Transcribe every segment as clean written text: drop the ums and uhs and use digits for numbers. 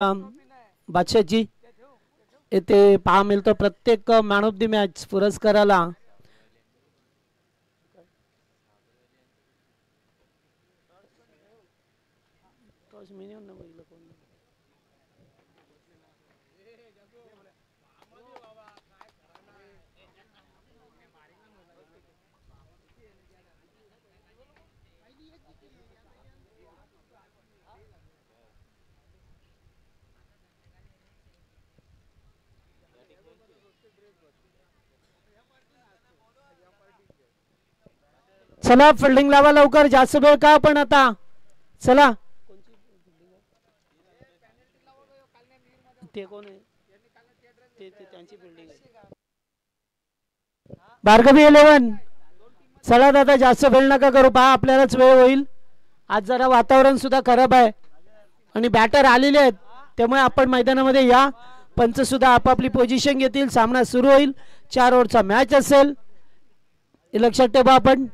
बादशाहजी येथे पहा मिळतो प्रत्येक मॅन ऑफ द मॅच पुरस्काराला चला फिल्डिंग लावा लवकर जास्त वेळ का पण आता चला ते कोण आहे ते त्यांची बिल्डिंग आहे भार्गवी 11 चला दादा जास्त वेळ नका करू पहा आपल्यालाच वेळ होईल आज जरा वातावरण सुद्धा खराब आहे आणि बॅटर आलेले आहेत त्यामुळे आपण मैदानामध्ये या पंच सुद्धा आपापली पोझिशन घेतील सामना सुरू होईल 4 ओव्हरचा मॅच असेल हे लक्षात ठेवा आपण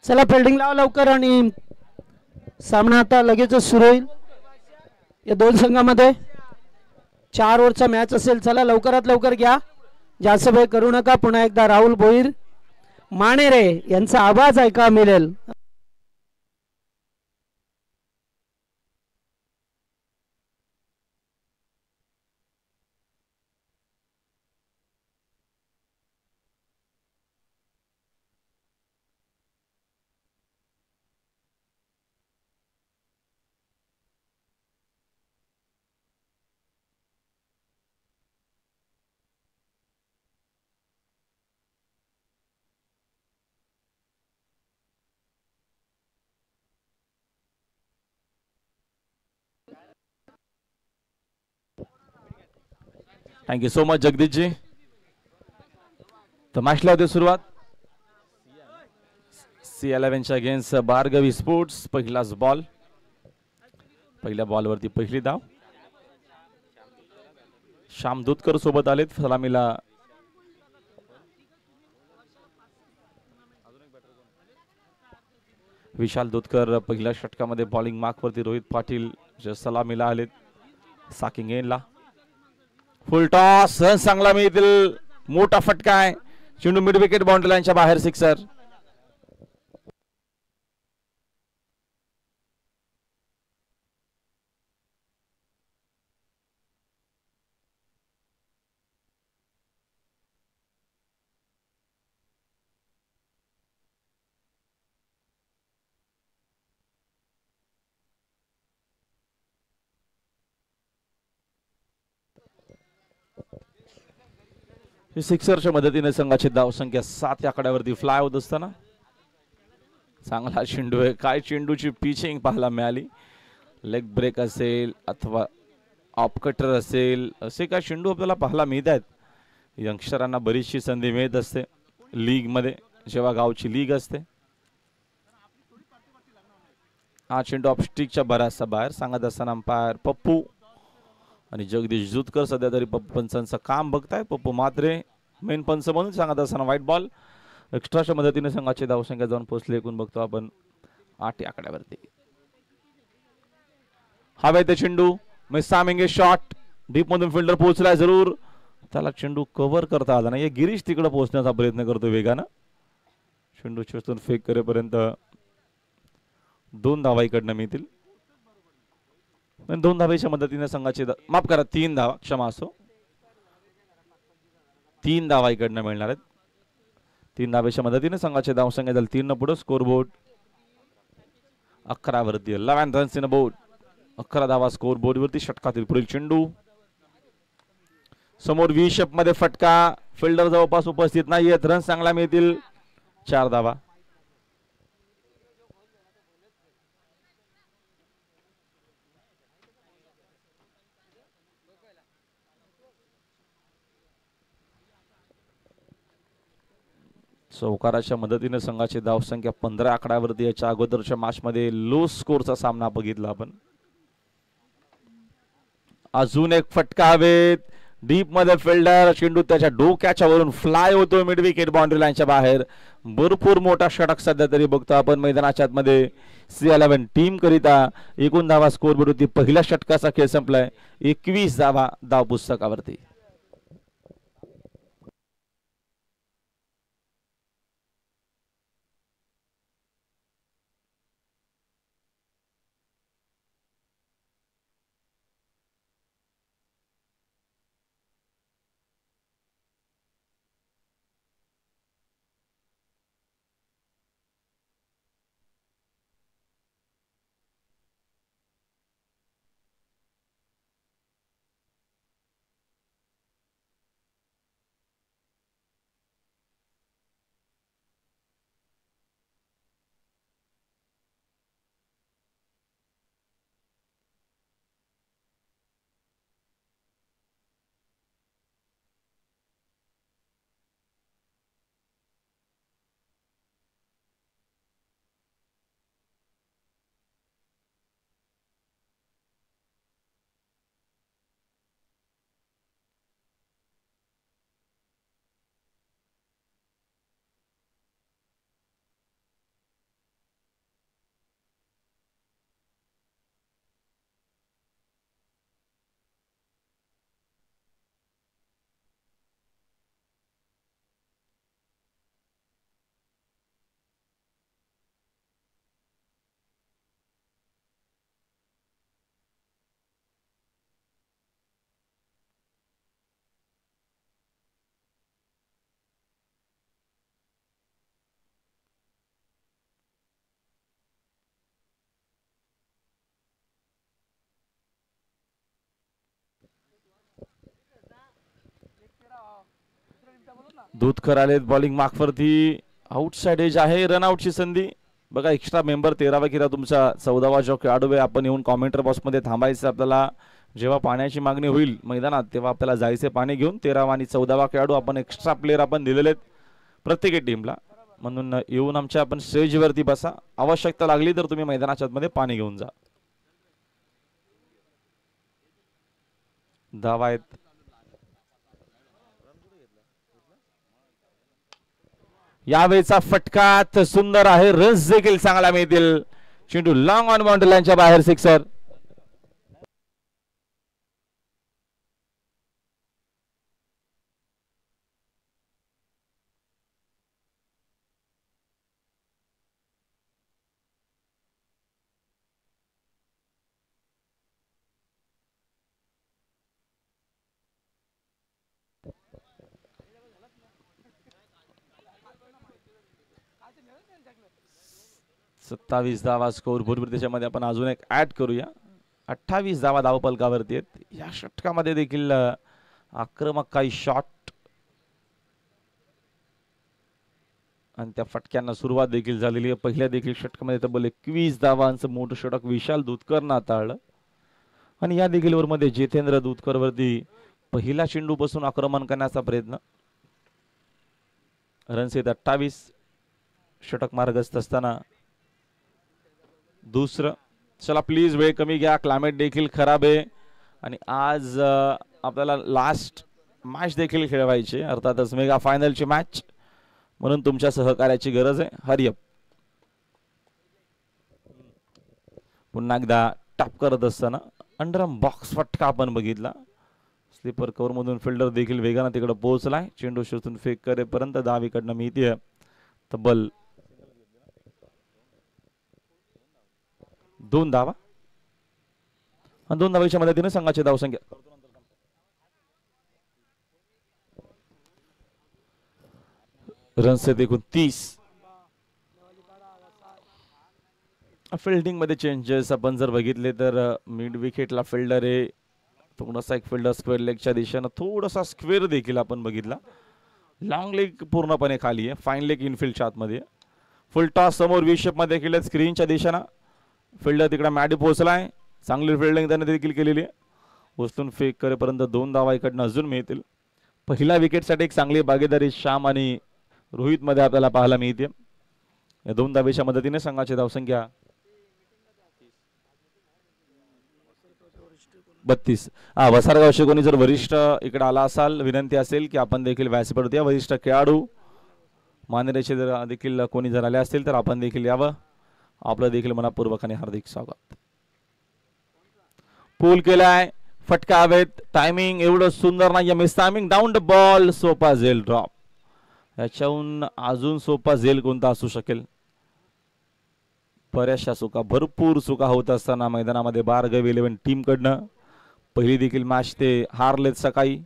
चला फिल्डिंग लावा लवकर आणि सामना आता लगेचच सुरू होईल या दोन संघामध्ये 4 ओव्हरचा मॅच असेल चला लवकरात लवकर घ्या जास्त वेळ करू नका पुन्हा एकदा राहुल भोईर मानेरे यांचा आवाज ऐका मिळेल thank you so much Jagdish ji तर मॅचला होते सुरुवात C11च्या अगेन्स्ट भार्गवी स्पोर्ट्स पहिलाच बॉल पहिल्या बॉलवरती पहिली धाव श्याम दूधकर सोबत आलेत सलामीला विशाल दूधकर पहिल्या षटकामध्ये बॉलिंग मार्क वरती रोहित पाटील जे सलामीला आलेत साकिंग एनला फुल टॉस चांगला मिळतील मोठा फटका आहे चेंडू मिड विकेट बाउंड्री लाईनच्या बाहेर सिक्सर सिक्सरच्या मदतीने संघाची धावसंख्या 7 या आकड्यावरती फ्लाय होत असताना चांगला चेंडू आहे काय चेंडूची पिचिंग पाहायला मिळाली लेग ब्रेक असेल अथवा ऑफ कटर असेल असे काय चेंडू आपल्याला पाहायला मिळत आहेत यंगस्टरांना बरीचशी संधी मिळत असते लीग मध्ये, जेव्हा गावची लीग असते. हा चेंडू ऑफस्टिकच्या बराचसा बाहेर सांगत असताना अंपायर पप्पू आणि जगदीश जुतकर सध्या तरी पप्पू पंचांचं काम बघताय. पप्पू मात्रे मेन पंच म्हणून सांगत असताना व्हाईट बॉल. एक्स्ट्राच्या मदतीने संघाची धावसंख्या जाऊन पोहोचली. एकूण बघतो आपण 8 आकड्यावरती. हवे ते चेंडू मिसामिंगे शॉट डीप मधून फिल्डर पोहोचलाय जरूर, त्याला चेंडू कव्हर करता आला नाही. गिरीश तिकडे पोहोचण्याचा प्रयत्न करतो वेगानं. चेंडू चेतून फेक करेपर्यंत 2 धावा इकडनं मिळतील. 2 धावेच्या मदतीने संघाची माफ करा 3 धावा, क्षमा असो, 3 धावा इकडनं मिळणार आहेत. 3 धावेच्या मदतीने संघाची धावसंख्या झाली 3 पुढे. स्कोर बोर्ड 11 वरती. 11 रन्स इन बोर्ड. 11 धावा स्कोर बोर्ड वरती. षटकातील पुढील चेंडू समोर व्ही शेप मध्ये फटका. फिल्डर जवळपास उपस्थित नाहीयेत. रन चांगला मिळतील. 4 धावा. चौकाराच्या मदतीने संघाची धावसंख्या 15 आकड्यावरती. याच्या अगोदरच्या मॅच मध्ये लो स्कोरचा सामना बघितला आपण. अजून एक फटका हवेत. डीप मध्ये फिल्डर चेंडू त्याच्या डोक्याच्या वरून फ्लाय होतो मिड विकेट बाउंड्री लाईनच्या बाहेर. भरपूर मोठा षटक सध्या तरी बघतो आपण मैदानाच्या आतमध्ये C11 टीम करिता. एकूण धावा स्कोर बोर्ड होती. पहिल्या षटकाचा खेळ संपलाय. 21 धावा धाव पुस्तकावरती. दूधकर आलेत बॉलिंग मार्कवरती. आउटसाइड एज आहे. रनआउटची संधी बघा. एक्स्ट्रा मेंबर 13वा किंवा तुमचा 14वा जो खेळाडू आहे आपण येऊन कॉमेंटर बॉक्स मध्ये थांबायचं. आपल्याला जेव्हा पाण्याची मागणी होईल मैदानात तेव्हा आपल्याला जायचे पाणी घेऊन. 13वा आणि 14वा खेळाडू आपण एक्स्ट्रा प्लेयर आपण दिलेले आहेत प्रत्येक टीमला. म्हणून येऊन आमच्या आपण स्टेजवरती बसा. आवश्यकता लागली तर तुम्ही मैदानाच्या मध्ये पाणी घेऊन जा. धावा आहेत. यावेळेचा फटका सुंदर आहे. रन्स देखील चांगला मिळतील. चेंडू लॉंग ऑन बाउंड्री लाईनच्या बाहेर. सिक्सर. सत्तावीस धावा स्कोर बोर्ड. त्याच्यामध्ये आपण अजून एक ऍड करूया. 28 धावा धावपलकावरती आहेत. या षटकामध्ये देखील आक्रमक काही शॉट आणि त्या फटक्यांना सुरुवात देखील झालेली आहे. पहिल्या देखील षटकामध्ये तब्बल 21 धावांचं मोठं षटक विशाल दूधकरनं हाताळलं. आणि या देखील ओव्हरमध्ये जितेंद्र दूधकर वरती पहिला चेंडू बसून आक्रमण करण्याचा प्रयत्न. रनसेत 28. षटक मार्गस्थ असताना दुसरं. चला प्लीज वेळ कमी घ्या, क्लायमेट देखील खराब आहे आणि आज आपल्याला लास्ट मॅच देखील खेळवायची, अर्थातच मेगा फायनलची मॅच, म्हणून तुमच्या सहकार्याची गरज आहे. हरिअप. पुन्हा एकदा टॅप करत असताना अंडरम बॉक्स फटका आपण बघितला. स्लीपर कव्हर मधून फिल्डर देखील वेगाने तिकडे पोहोचलाय. चेंडू शोधून फेक करेपर्यंत धावीकडनं मिळते तब्बल 2 धावा. 2 धावेच्या मदतीने संघाची धावसंख्या रनचे एकूण 30. फिल्डिंग मध्ये चेंजेस आपण जर बघितले तर मिड विकेटला फिल्डर आहे थोडासा एक फिल्डर स्क्वेअर लेगच्या दिशेनं थोडासा स्क्वेअर देखील आपण बघितला. लॉंग लेग पूर्णपणे खाली आहे. फाईन लेग इनफिल्डच्या आतमध्ये. फुल टॉस समोर व्ही शेप मध्ये केलं स्क्रीनच्या दिशेनं. फिल्डर तिकडे मॅडी पोहोचलाय. चांगली फिल्डिंग त्याने देखील केलेली आहे. उचलून फेक करेपर्यंत 2 धावा इकडनं अजून मिळतील. पहिल्या विकेटसाठी एक चांगली भागीदारी श्याम आणि रोहित मध्ये आपल्याला पाहायला मिळते. या 2 धावेच्या मदतीने संघाची धावसंख्या 32. वसारगावशी कोणी जर वरिष्ठ इकडे आला असाल, विनंती असेल की आपण देखील व्यासपीठावर या. वरिष्ठ खेळाडू मान्यतेचे जर देखील कोणी जर आले असतील तर आपण देखील यावं. आपलं देखील मनापूर्वक आणि हार्दिक स्वागत. पूल केलाय. फटका हवेत. टायमिंग एवढं सुंदर नाही. Miss timing. Down the ball. सोपा झेल ड्रॉप. याच्याहून अजून सोपा झेल कोणता असू शकेल. बऱ्याचशा चुका, भरपूर चुका होत असताना मैदानामध्ये बारगव 11 टीम कडनं पहिली देखील मॅच ते हारलेत सकाळी.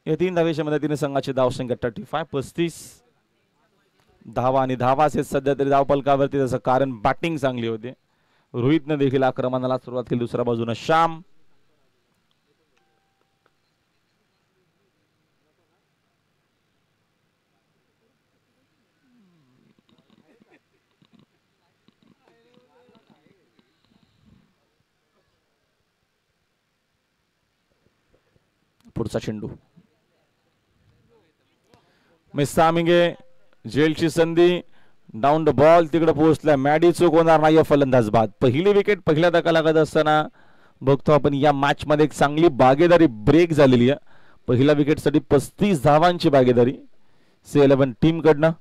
या 3 धावेच्या मदतीने संघाची धावसंख्या 35. धावा आणि धावाच आहेत सध्या तरी धावपलकावरती. त्याचं कारण बॅटिंग चांगली होते. रोहितने देखील आक्रमणाला सुरुवात केली. दुसऱ्या बाजूने श्याम. पुढचा चेंडू मिस टायमिंग. जेलची संधी. Down the ball. तिकडे पोहोचला. मॅडी चूक होणार नाही. फलंदाज बाद. पहिली विकेट पहिल्या धक्का लागत असताना बघतो आपण या मॅच मध्ये एक चांगली भागीदारी ब्रेक झालेली आहे. पहिल्या विकेट साठी 35 धावांची भागीदारी C11 टीम कडनं.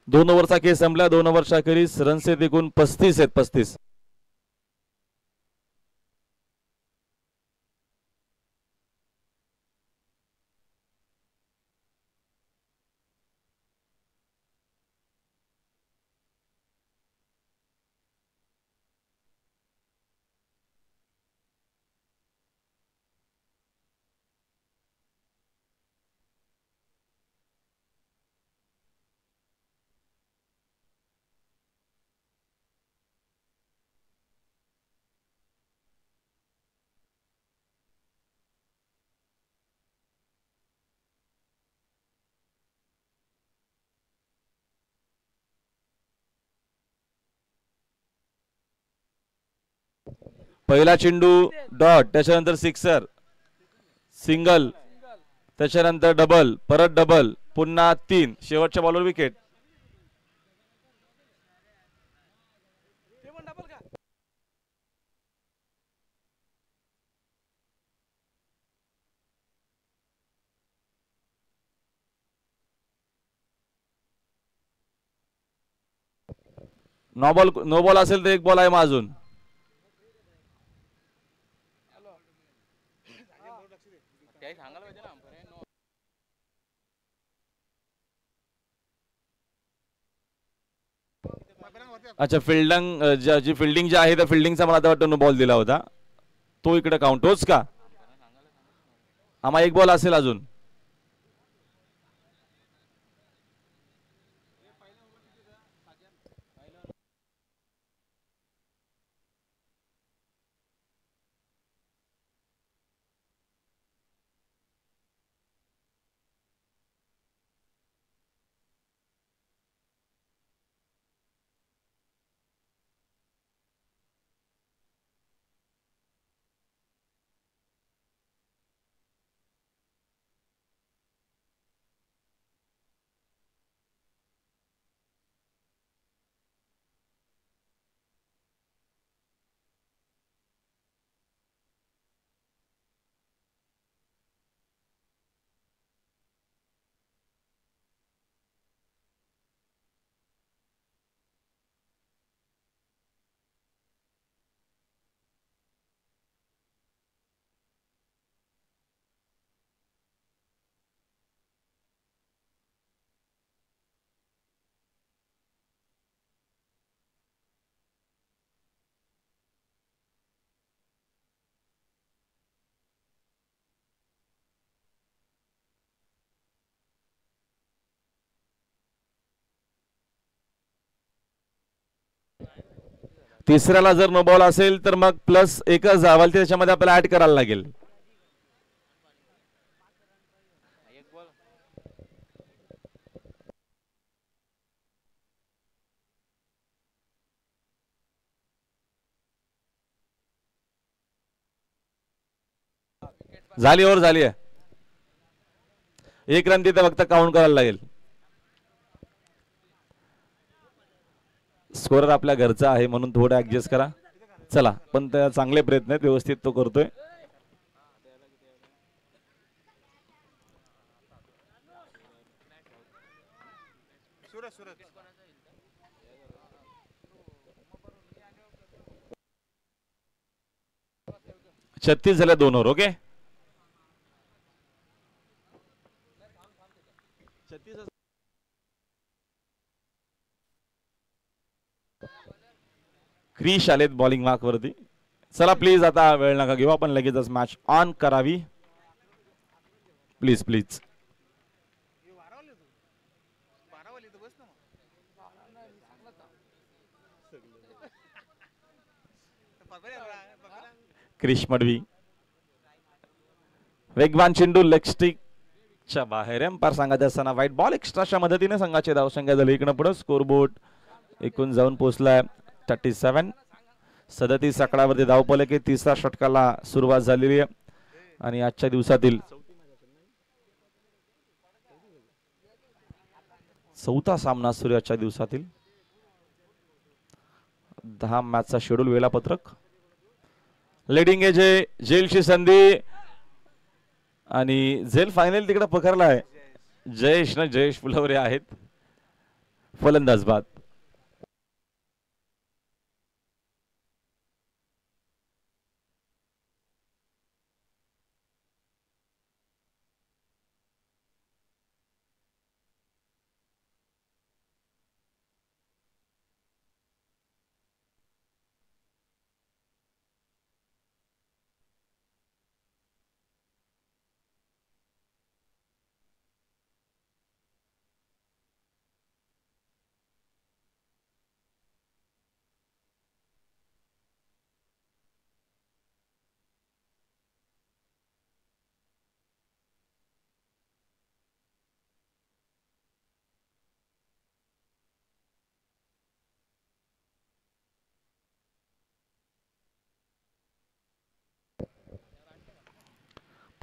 दोन ओव्हरचा खेळ संपला. 2 ओव्हरच्या अखेरीस रनचे एकूण 35 आहेत. 35. पहिला चेंडू डॉट. त्याच्यानंतर सिक्सर. सिंगल. त्याच्यानंतर डबल. परत डबल. पुन्हा 3. शेवटच्या बॉलवर विकेट. नो बॉल असेल तर एक बॉल आहे मग अजून. अच्छा जी फिल्डिंग जी आहे त्या फिल्डिंगचा मला आता वाटतं नो बॉल दिला होता तो इकडे काउंट होच का. आम्हा एक बॉल असेल अजून. तिसऱ्याला जर नो बॉल असेल तर मग प्लस एकच धावाल त्याच्यामध्ये आपल्याला ऍड करायला लागेल. झाली ओव्हर झाली आहे. एक रन तिथे फक्त काउंट करायला लागेल. स्कोरर आपल्या घरचा आहे म्हणून थोडं ऍडजस्ट करा. चला पण चांगले प्रयत्न आहेत व्यवस्थित तो करतोय. छत्तीस झाल्या 2 ओव्हर. ओके क्रिश आलेत बॉलिंग मार्क वरती. चला प्लीज आता वेळ नका घेऊ आपण लगेचच मॅच ऑन करावी प्लीज प्लीज. क्रिश मडवी वेगवान चेंडू लेग स्टिकच्या बाहेर. एम्पायर सांगायचं असताना व्हाईट बॉल एक्स्ट्राच्या मदतीने संघाचे धावसंख्या झाली इकडे पुढे. स्कोरबोर्ड एकूण जाऊन पोहोचलाय 37. 37 आकड्यावरती धावपल की तिसऱ्या षटकाला सुरुवात झालेली आहे आणि आजच्या दिवसातील चौथा सामना सुरू आजच्या दिवसातील 10 मॅचचा शेड्यूल वेळापत्रक. लेडिंग एज जेलची संधी आणि झेल फायनल तिकडे पकडला आहे. जयेश फुलवरे आहेत फलंदाज बाद.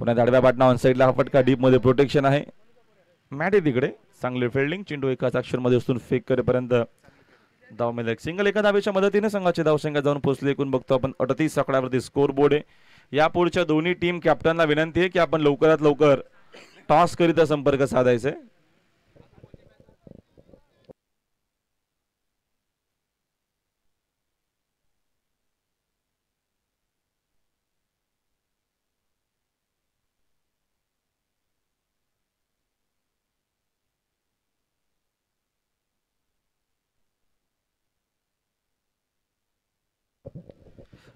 पुन्हा आडव्या बाटना ऑन साइडला फटका डीप मध्ये प्रोटेक्शन आहे. मॅट आहे तिकडे चांगले फिल्डिंग. चेंडू एकाच अक्षर मध्ये असून फेक करेपर्यंत धाव मिळेल. एक सिंगल एका धावेच्या मदतीने संघाचे धावसंख्या जाऊन पोहोचले. एकूण बघतो आपण 38 आकड्यावरती स्कोर बोर्ड आहे. या पुढच्या दोन्ही टीम कॅप्टनला विनंती आहे की आपण लवकरात लवकर टॉस करिता संपर्क साधायचा आहे.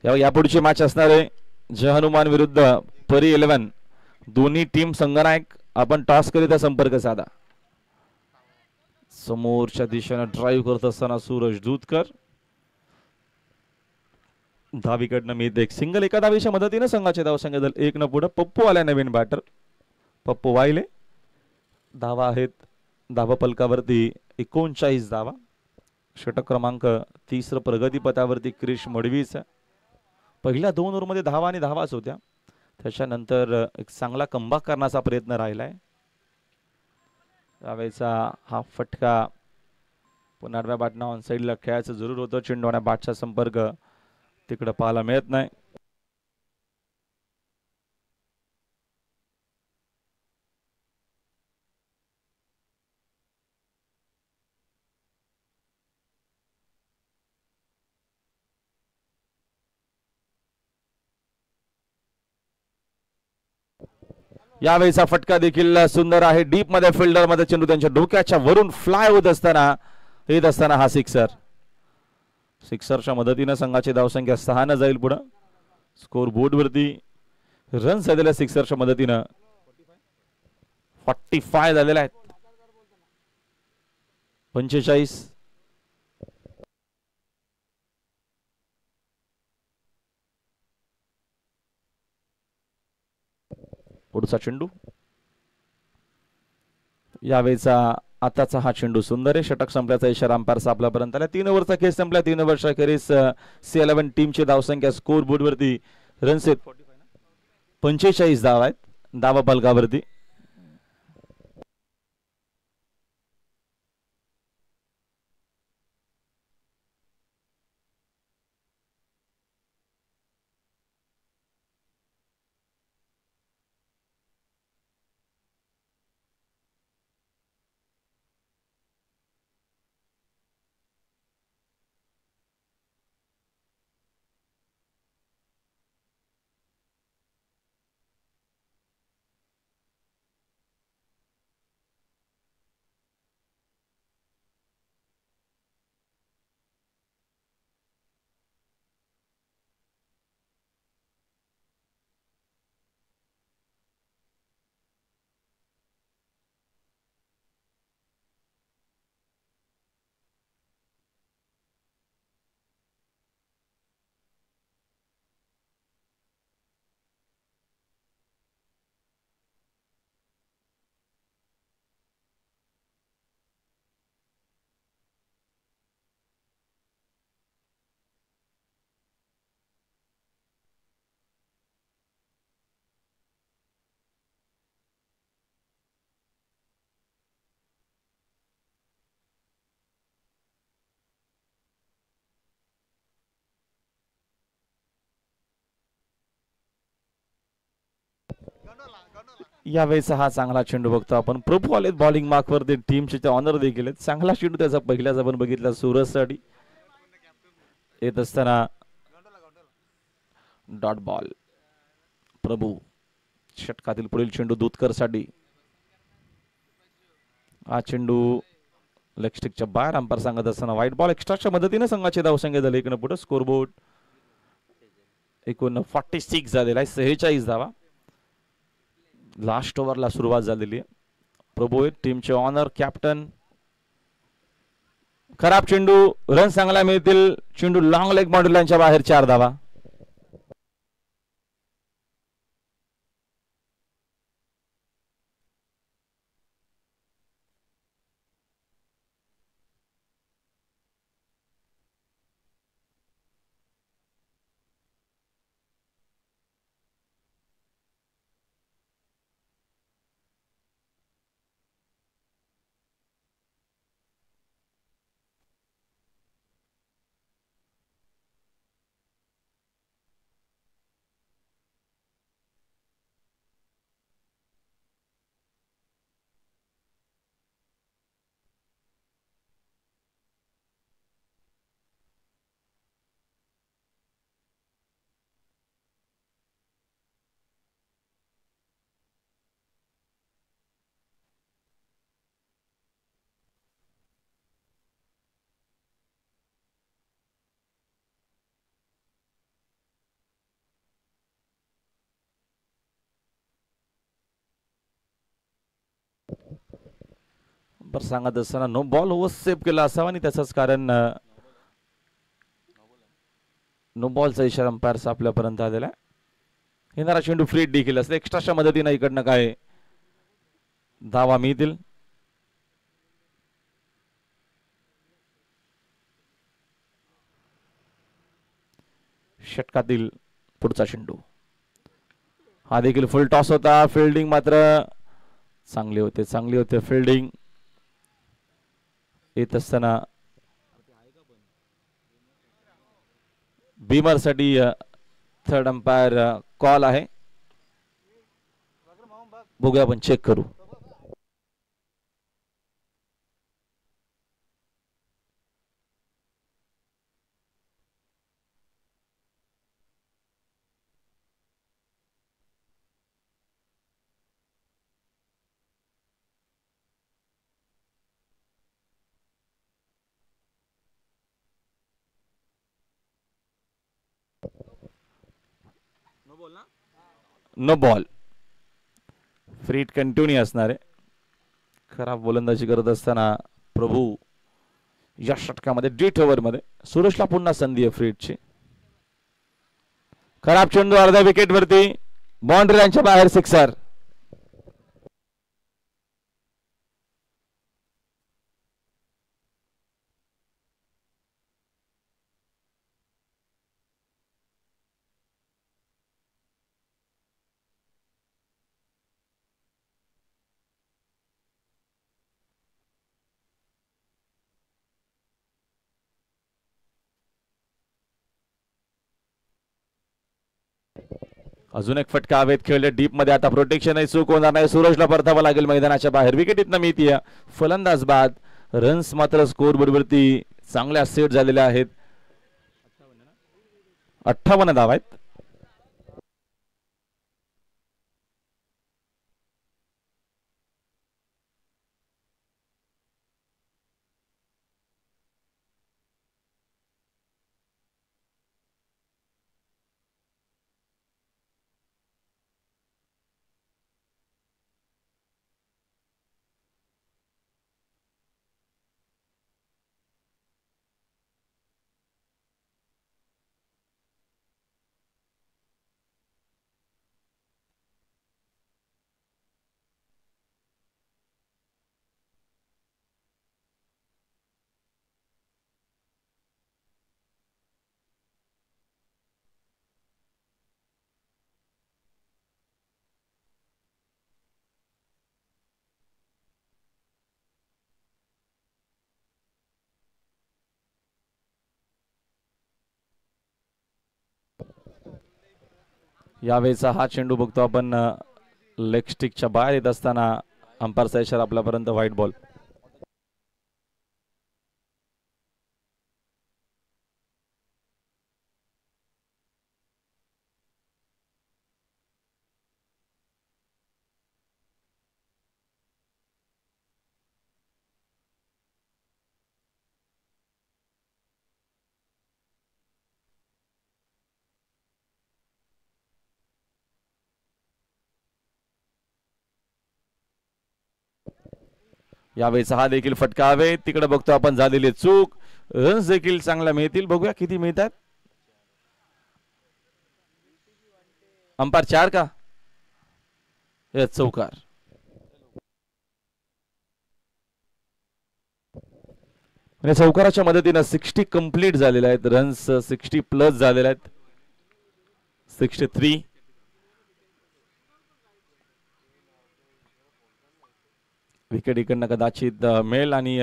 यापुढची मॅच असणार आहे जय हनुमान विरुद्ध परी 11. दोन्ही टीम संघनायक. आपण टॉस करीता संपर्क साधा. समोरच्या दिशेने ड्राईव्ह करत असताना सूरज दूधकर. धावीकडनं मी एक सिंगल. एका धावीच्या मदतीने संघाचे धावसंख्या झाले 1 न पुढे. पप्पू आल्या नवीन बॅटर. पप्पू वाहिले. धावा आहेत धावा फलकावरती 39 धावा. षटक क्रमांक 30 प्रगतीपथावरती क्रिश मडवीचा. पहिल्या 2 ओव्हरमध्ये धावा आणि धावाच होत्या. त्याच्यानंतर एक चांगला कमबॅक करण्याचा प्रयत्न राहिलाय. यावेळेचा हा फटका पुन्हा आडव्या बॅटना ऑन साईडला खेळायचं जरूर होतं. चेंडू आणि बॅटचा संपर्क तिकडे पाहायला मिळत नाही. यावेळेचा फटका देखील सुंदर आहे. डीप मध्ये फिल्डर मध्ये चेंडू त्यांच्या डोक्याच्या वरून फ्लाय होत असताना येत असताना हा सिक्सर. सिक्सरच्या मदतीने संघाची धावसंख्या 6 न जाईल पुढे. स्कोर बोर्ड वरती रन झालेल्या सिक्सरच्या मदतीने 45 झालेले आहेत. 45. पुढचा चेंडू. यावेळेचा आताचा हा चेंडू सुंदर आहे. षटक संपल्याचा इशारा अंपायरचा आपल्यापर्यंत आला. 3 ओव्हरचा खेळ संपला. 3 ओव्हरखेरीस C11 टीमची धावसंख्या स्कोर बोर्ड वरती रन्स 45 धावा आहेत धावा फलकावरती. यावेळेचा हा चांगला चेंडू बघतो आपण. प्रभू आलेत बॉलिंग मार्क वरती. टीमचे ते ऑनर देखील आहेत. चांगला चेंडू त्याचा पहिल्याच आपण बघितला सूरजसाठी येत असताना डॉट बॉल. प्रभू षटकातील पुढील चेंडू दूधकर साठी. हा चेंडू लेग स्टिकच्या बाहेर अंपायर सांगत असताना व्हाईट बॉल. एक्स्ट्राच्या मदतीने संघाची धावसंख्या झाली 1 न पुढे. स्कोर बोर्ड 46 झालेला आहे. 46 धावा. लास्ट ओव्हरला सुरुवात झालेली आहे. प्रभू टीमचे ऑनर कॅप्टन. खराब चेंडू. रन चांगला मिळतील. चेंडू लॉंग लेग बाउंड्री लाईनच्या बाहेर 4 धावा. बरं सांगत असताना नो बॉल ओव्हर सेव्ह केला असावा आणि त्याचंच कारण नो बॉलचा इशारा अंपायरचा आपल्यापर्यंत आलेला आहे. येणारा चेंडू फ्री देखील असते. एक्स्ट्राच्या मदतीनं इकडनं काय धावा मिळतील. षटकातील पुढचा चेंडू हा देखील फुल टॉस होता. फिल्डिंग मात्र चांगली होते फिल्डिंग येत असताना बीमर साठी थर्ड अंपायर कॉल आहे. बघूया आपण चेक करू. नो बॉल फ्रीट कंटिन्यू असणार आहे. खराब गोलंदाजी करत असताना प्रभू या षटकामध्ये डेट ओव्हर मध्ये सुरेशला पुन्हा संधी आहे फ्रीटची. खराब चेंडू अर्ध्या विकेट वरती बाउंड्री लाईनच्या बाहेर सिक्सर. अजून एक फटका हवेत खेळले डीप मध्ये. आता प्रोटेक्शन चूक होणार नाही. सूरजला परतावा लागेल मैदानाच्या बाहेर. विकेटीतनं मिळतीये फलंदाज बाद. रन्स मात्र स्कोर बोर्डवरती चांगल्या सेट झालेल्या आहेत. 58 धावा आहेत. यावेळेचा हा चेंडू बघतो आपण लेग स्टिकच्या बाहेर येत असताना अंपायरचा इशारा आपल्यापर्यंत व्हाईट बॉल. यावेळेचा हा देखील फटका हवे. तिकडे बघतो आपण झालेली चूक. रन्स देखील चांगला मिळतील. बघूया किती मिळतात. अंपायर 4 का चौकार. चौकाराच्या मदतीने 60 कंप्लीट झालेले आहेत. रन्स 60 प्लस झालेले आहेत. 63. विकेट इकडनं कदाचित मिळेल आणि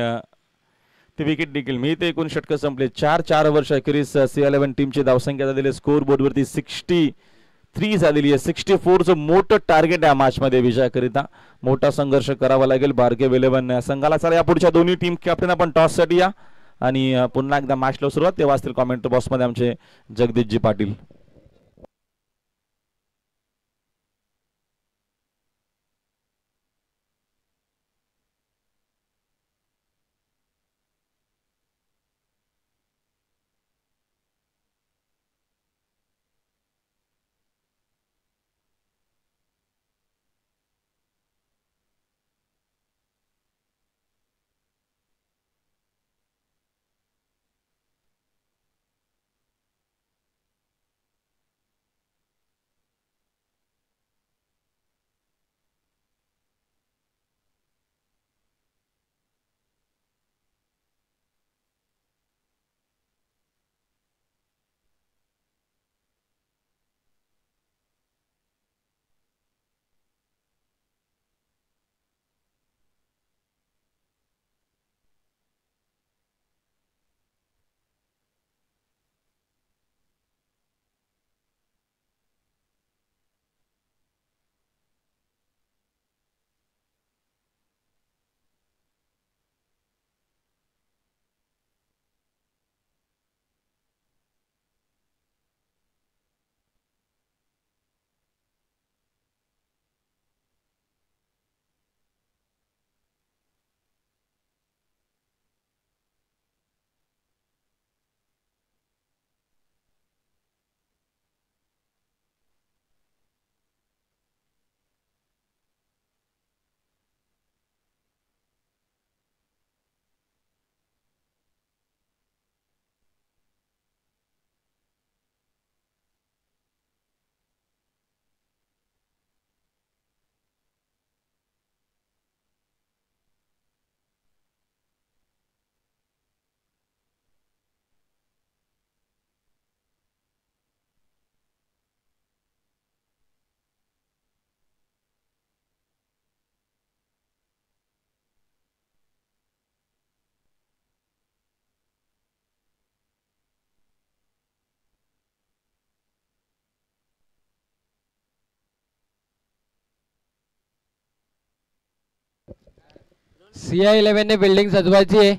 ते विकेट देखील मिळते. एकूण षटक संपले. 4 वर्ष अखेरीस C11 टीमची धावसंख्या झालेली स्कोर बोर्डवरती 63 झालेली आहे. 64चं मोठं टार्गेट आहे मॅच मध्ये विजयाकरिता. मोठा संघर्ष करावा लागेल भारतीय वेलेवन संघाला. चला या पुढच्या दोन्ही टीम कॅप्टन आपण टॉस साठी या आणि पुन्हा एकदा मॅचला सुरुवात तेव्हा असतील कॉमेंट बॉक्स मध्ये आमचे जगदीशजी पाटील. CI11 ने बिल्डिंग सजवायची आहे.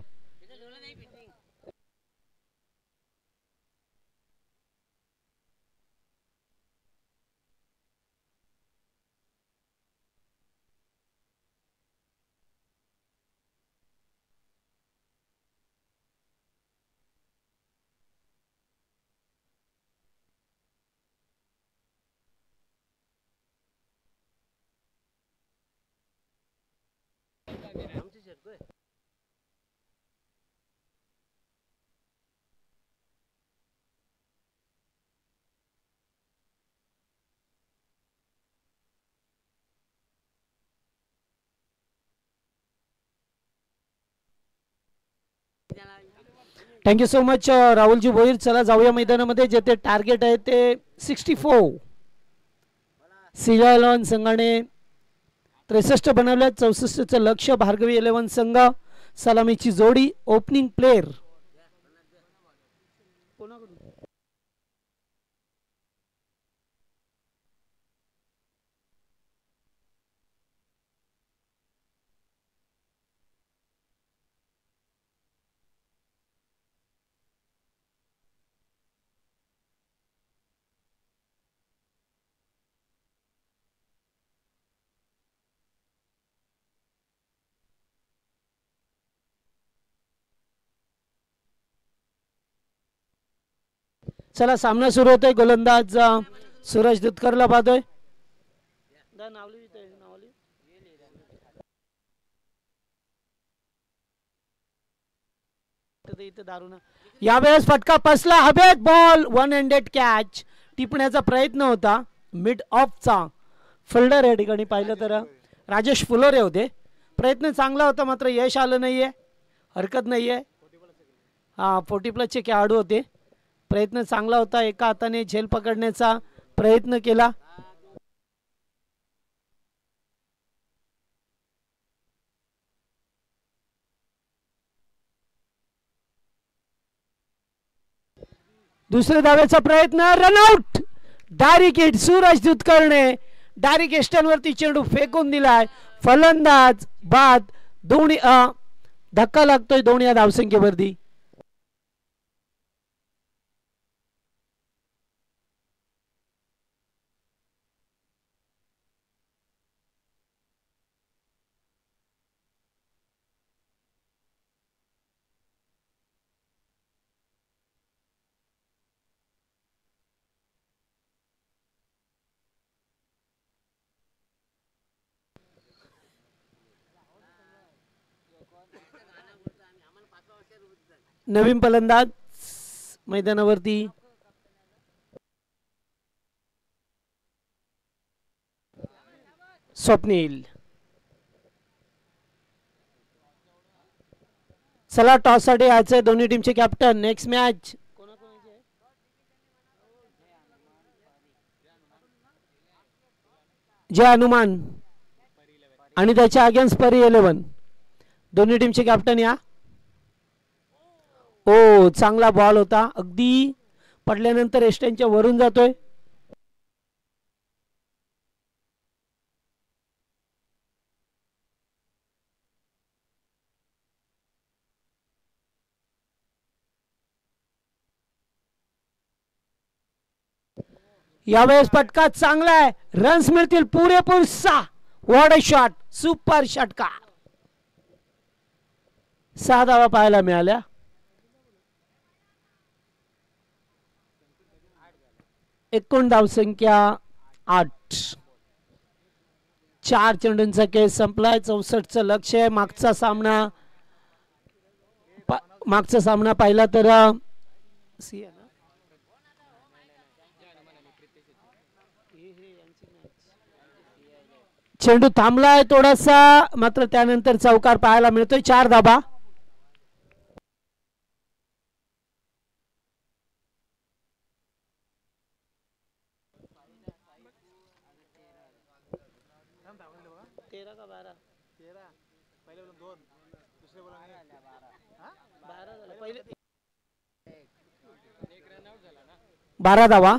Thank you so much Rahulji Bhoir. चला जाऊया मैदानामध्ये. जेथे टार्गेट आहे ते 64. CI11 संघाने 63 बनवल्या. 64चं लक्ष. भार्गवी 11 संघ. सलामीची जोडी. ओपनिंग प्लेयर चला सामना सुरू होतोय. गोलंदाज सूरज दुधकरला पाहतोय. यावेळेस फटका पसला. हवेत बॉल. 1 handed catch. टिपण्याचा प्रयत्न होता मिड ऑफचा. फिल्डर या ठिकाणी पाहिलं तर राजेश फुलोरे होते. प्रयत्न चांगला होता मात्र यश आलं नाहीये. हरकत नाहीये. 40+ खेळाडू होते. प्रयत्न चांगला होता. एका हाताने झेल पकडण्याचा प्रयत्न केला. दुसऱ्या धावेचा प्रयत्न. रनआउट. Direct hit. सूरज दुधकरने डायरेक्ट एस्टनवरती चेंडू फेकून दिलाय. फलंदाज बाद. दोन्ही धक्का लागतोय दोन्ही धावसंख्येवरती. नवीन फलंदाज मैदानावरती. स्वप्नील. चला टॉस साठी यायचंय दोन्ही टीमचे कॅप्टन. नेक्स्ट मॅच जय हनुमान आणि त्याच्या अगेन्स्ट परी 11. दोन्ही टीमचे कॅप्टन या. ओ चांगला बॉल होता. अगदी पडल्यानंतर एस्टनच्या वरून जातोय. यावेळेस फटका चांगला आहे. रन्स मिळतील पुरेपूर 6. What a shot. सुपर षटकार. 6 धावा पाहायला मिळाल्या. एकूण धावसंख्या 8. 4 चेंडूंचा केस संपलाय. 64चं लक्ष आहे. मागचा सामना पाहिला तर चेंडू थांबलाय थोडासा मात्र त्यानंतर चौकार पाहायला मिळतोय. 4 धाबा. बारा धावा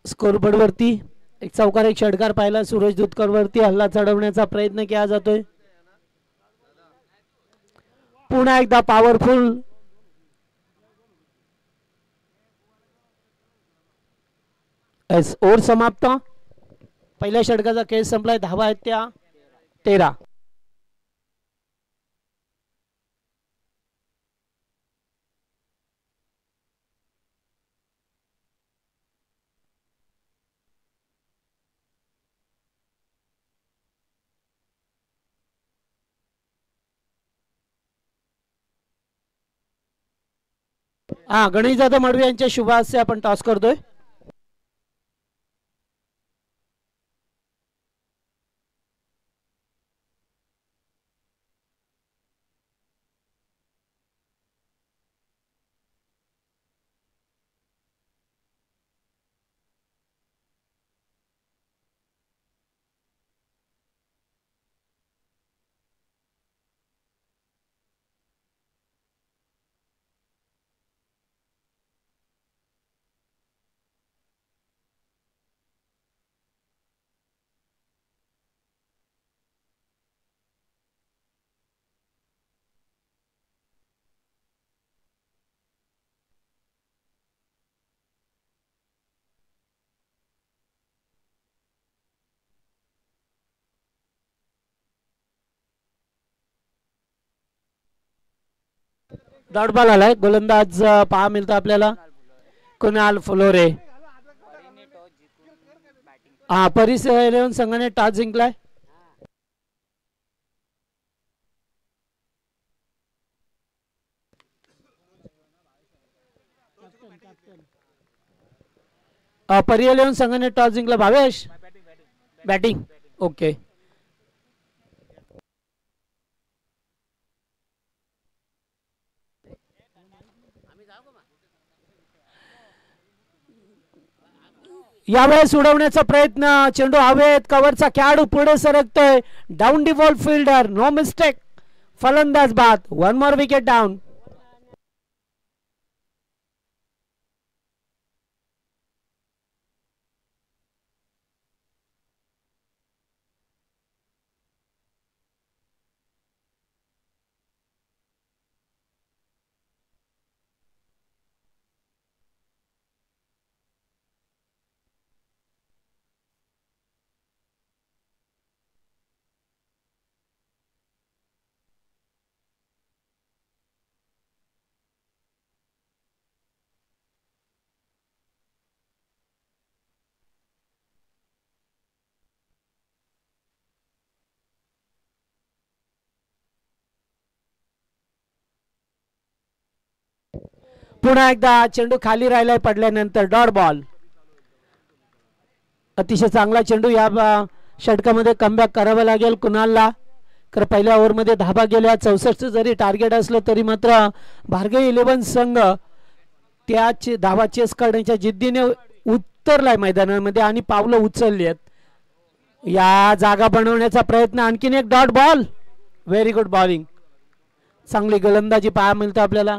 स्कोरबोर्ड वरती. एक चौकार एक षटकार पाहिला. सूरज दुधकर वरती हल्ला चढवण्याचा प्रयत्न केला जातोय. पुन्हा एकदा पॉवरफुल ओव्हर समाप्त. पहिल्या षटकाचा खेळ संपलाय. धावा आहेत त्या 13. हा, गणेश जाधव मडवी यांच्या शुभ हस्ते आपण टॉस करतोय. डॉट बॉल आलाय. गोलंदाज पहा मिळतो आपल्याला कुणाल फुलोरे. हा, परिस 11 संघाने टॉस जिंकलाय. परी 11 संघाने टॉस जिंकला. भावेश बॅटिंग. ओके. यावेळेस उडवण्याचा प्रयत्न. चेंडू हवेत. कव्हरचा खेळाडू पुढे सरकतोय. Down the ball fielder. No mistake. फलंदाज बाद. 1 मोर विकेट डाऊन. पुन्हा एकदा चेंडू खाली राहिलाय पडल्यानंतर. Dot ball. अतिशय चांगला चेंडू. या षटकामध्ये कमबॅक करावं लागेल कुणालला. तर पहिल्या ओव्हरमध्ये धाबा गेल्या. 64 जरी टार्गेट असलं तरी मात्र भार्गवी 11 संघ त्या धावा चेस करण्याच्या जिद्दीने उतरलाय मैदानामध्ये आणि पावलं उचलली आहेत. या जागा बनवण्याचा प्रयत्न. आणखीन एक dot ball. Very good bowling. चांगली गोलंदाजी पाहायला मिळते आपल्याला.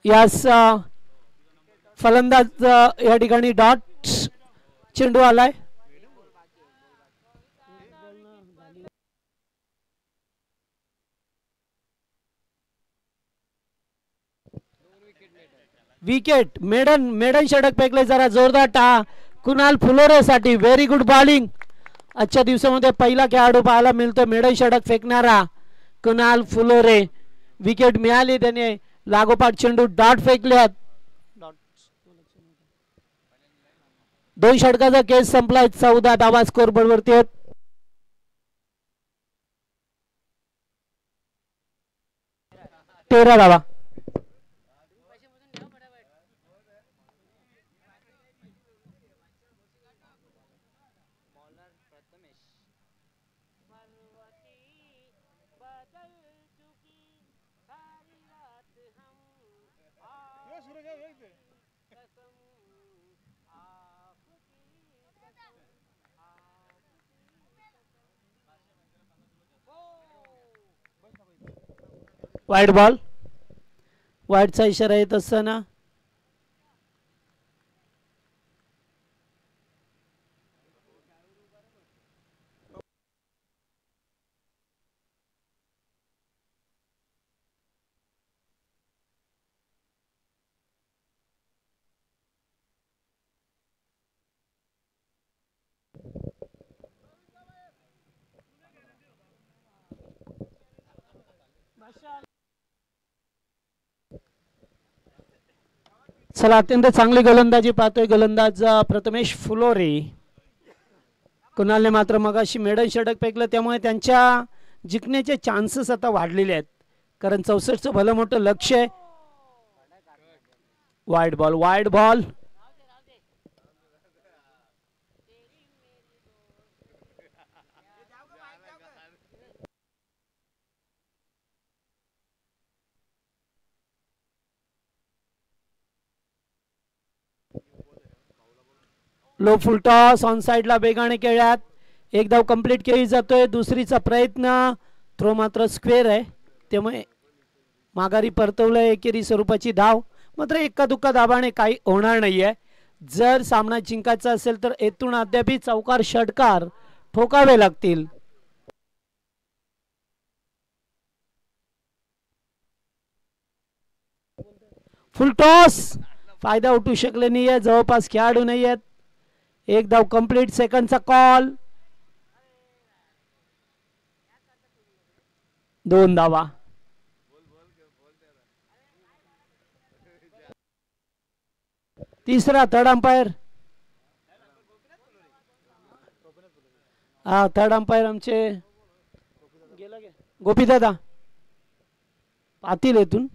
यास फलंदाज या ठिकाणी डॉट. चेंडू आलाय. विकेट. मेडन षटक फेकले. जरा जोरदार टाळा कुणाल फुलोरे साठी. Very good bowling. आजच्या दिवसामध्ये पहिला खेळाडू पाहायला मिळतो मेडन षटक फेकणारा कुणाल फुलोरे. विकेट मिळाली त्याने. लागोपाठ चेंडू डॉट फेकल्यात. 2 षटकाचा केस संपलाय. 14 धावा स्कोर बोर्ड वरती आहेत. तेरा धावा. Wide ball. वाईटचा इशारा येत असताना चला अत्यंत चांगली गोलंदाजी पाहतोय गोलंदाज प्रथमेश फुलोरे. कुणालने मात्र मगाशी मेडन षटक फेकलं त्यामुळे त्यांच्या जिंकण्याचे चान्सेस आता वाढलेले आहेत कारण 64चं भलं मोठं लक्ष आहे. Wide ball low full toss on साइडला वेगाने खेळ्यात. एक धाव कंप्लीट केली जातोय. दुसरीचा प्रयत्न थ्रो मात्र स्क्वेअर आहे त्यामुळे माघारी परतवलं एकेरी स्वरूपाची धाव. मात्र एका दुक्का दाबाने काही होणार नाहीये. जर सामना जिंकायचा असेल तर येथून अद्याप चौकार षटकार ठोकावे लागतील. फुल टॉस फायदा उठू शकले नाहीये. जवळपास खेळाडू नाही आहेत. एक धाव कंप्लीट. सेकंडचा कॉल. 2 धावा. तिसरा थर्ड अंपायर. हा थर्ड अंपायर आमचे गोपीदादा पाटील येथून.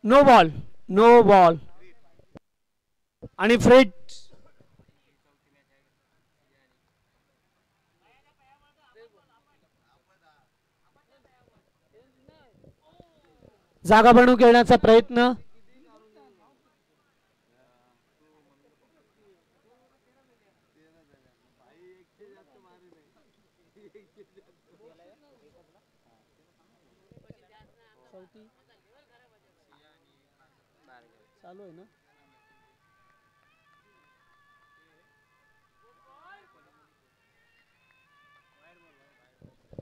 नो बॉल आणि फ्रेट जागा बनवून खेळण्याचा प्रयत्न. चालू आहे ना.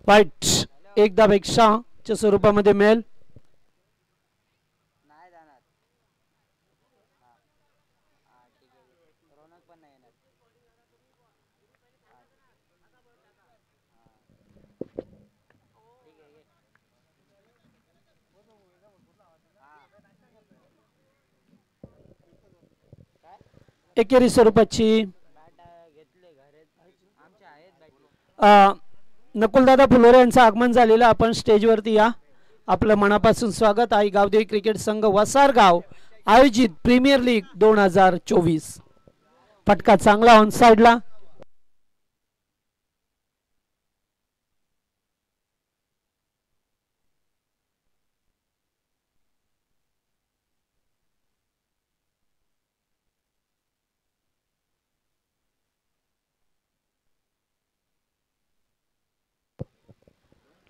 वाईट एकदा पेक्षा च्या स्वरूपामध्ये मिळेल. एकेरी स्वरूपाची नकुलदादा फुलोरे यांचं आगमन झालेलं. आपण स्टेजवरती या. आपलं मनापासून स्वागत. आई गावदेवी क्रिकेट संघ वसारगाव आयोजित प्रीमियर लीग 2024. फटका चांगला ऑन साइडला.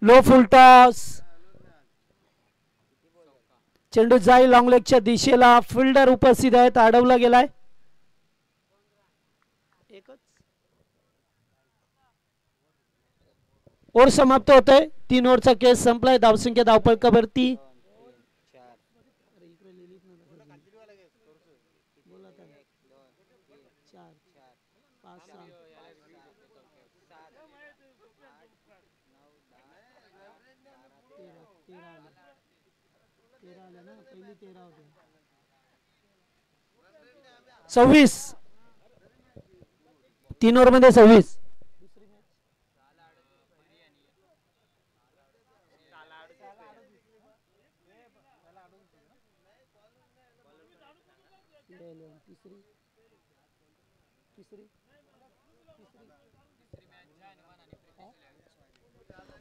लो फुल टॉस. चेंडू जाई लॉंग लेगच्या दिशेला. फिल्डर उपस्थित आहेत. अडवला गेलाय. ओव्हर समाप्त होत आहे. 3 ओव्हरचा केस संपलाय. धावसंख्या धावपळकावरती 26 3 ओव्हर मध्ये 26.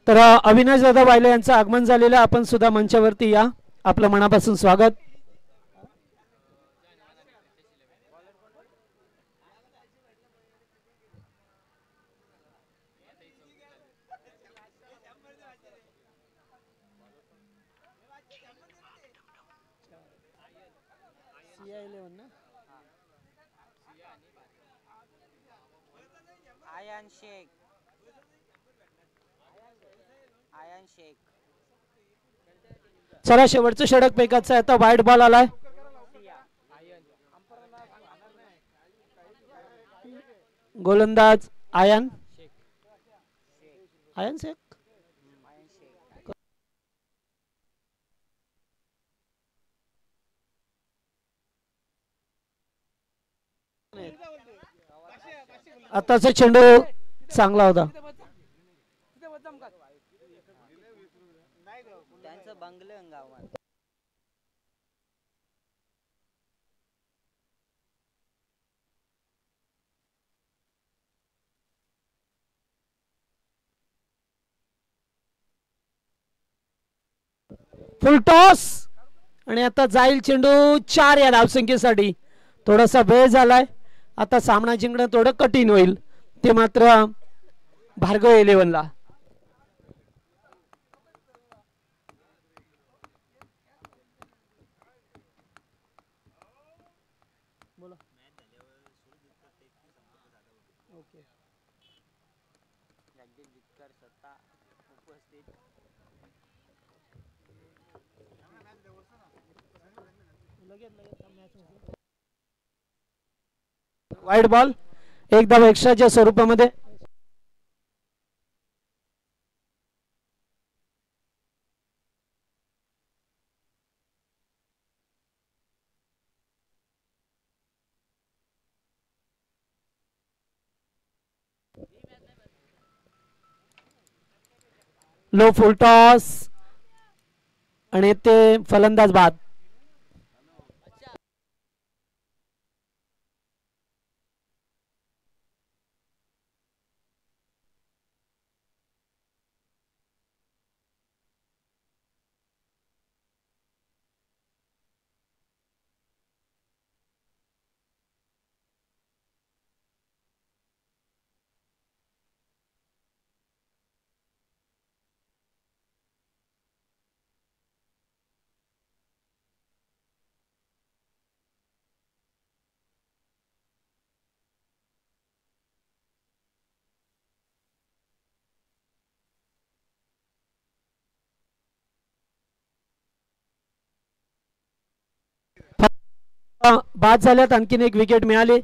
तर अविनाश दादा वायले यांचं आगमन झालेलं, आपण सुद्धा मंचावरती या, आपलं मनापासून स्वागत. चला शेवटचं षटक फेकायचं आहे, आता वाईट बॉल आलाय. गोलंदाज आयन शेख. आताचा चेंडू चांगला होता. फुल टॉस आणि आता जाईल चेंडू 4 या धावसंख्येसाठी. थोडासा वेळ झालाय, आता सामना जिंकणं थोडं कठीण होईल, ते मात्र भार्गव 11ला. वाईड बॉल एकदम एक्स्ट्राच्या स्वरूपामध्ये. लो फुल टॉस आणि ते फलंदाज बाद. बाद झाल्यात, आणखीन एक विकेट मिळाली.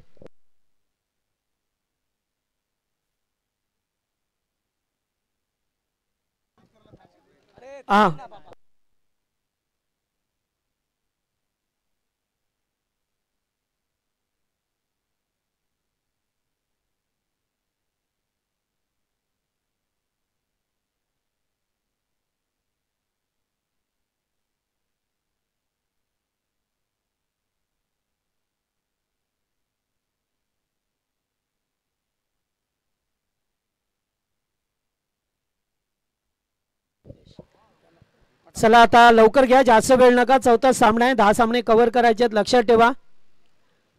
चला आता लवकर घ्या, जास्त वेळ नका. चौथा सामना आहे, 10 सामने कव्हर करायचे आहेत, लक्षात ठेवा.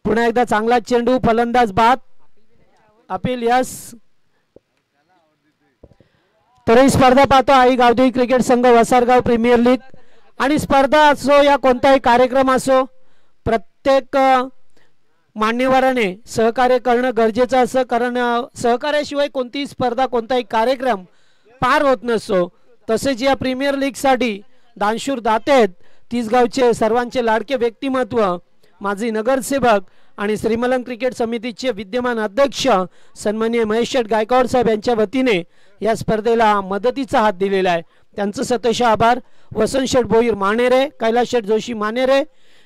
पुन्हा एकदा चांगला चेंडू, फलंदाज बाद. Appeal yes. तर ही स्पर्धा पाहतो आई गावदेवी क्रिकेट संघ वसारगाव प्रीमियर लीग. आणि स्पर्धा असो या कोणताही कार्यक्रम असो, प्रत्येक मान्यवराने सहकार्य करणं गरजेचं असं, कारण सहकार्याशिवाय कोणतीही स्पर्धा कोणताही कार्यक्रम पार होत नसतो. तसेच या प्रीमियर लीग साठी दानशूर दाते आहेत 30 गावचे सर्वांचे लाडके व्यक्तिमत्व माजी नगरसेवक आणि श्रीमलन क्रिकेट समितीचे विद्यमान अध्यक्ष सन्माननीय महेश शेठ गायकवाड साहेब यांच्या वतीने या स्पर्धेला मदतीचा हात दिलेला आहे. त्यांचं सतश आभार. वसंत शेठ भोईर मानेरे, कैलास शेठ जोशी मानेरे,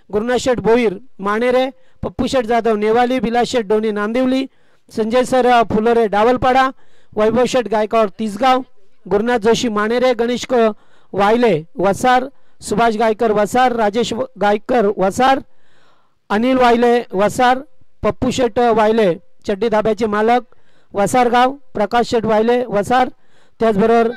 गुरुनाथ शेठ भोईर मानेरे, पप्पू शेठ जाधव नेवाली, विलास शेठ डोणी नांदिवली, संजय सर फुलोरे डावलपाडा, वैभव शेठ गायकवाड तिसगाव, गुरुनाथ जोशी मानेरे, गणेश वायले वसार, सुभाष गायकर वसार, राजेश गायकर वसार, अनिल वायले वसार, पप्पू शेठ वायले चड्डी धाब्याचे मालक वसारगाव, प्रकाश शेठ वायले वसार, त्याचबरोबर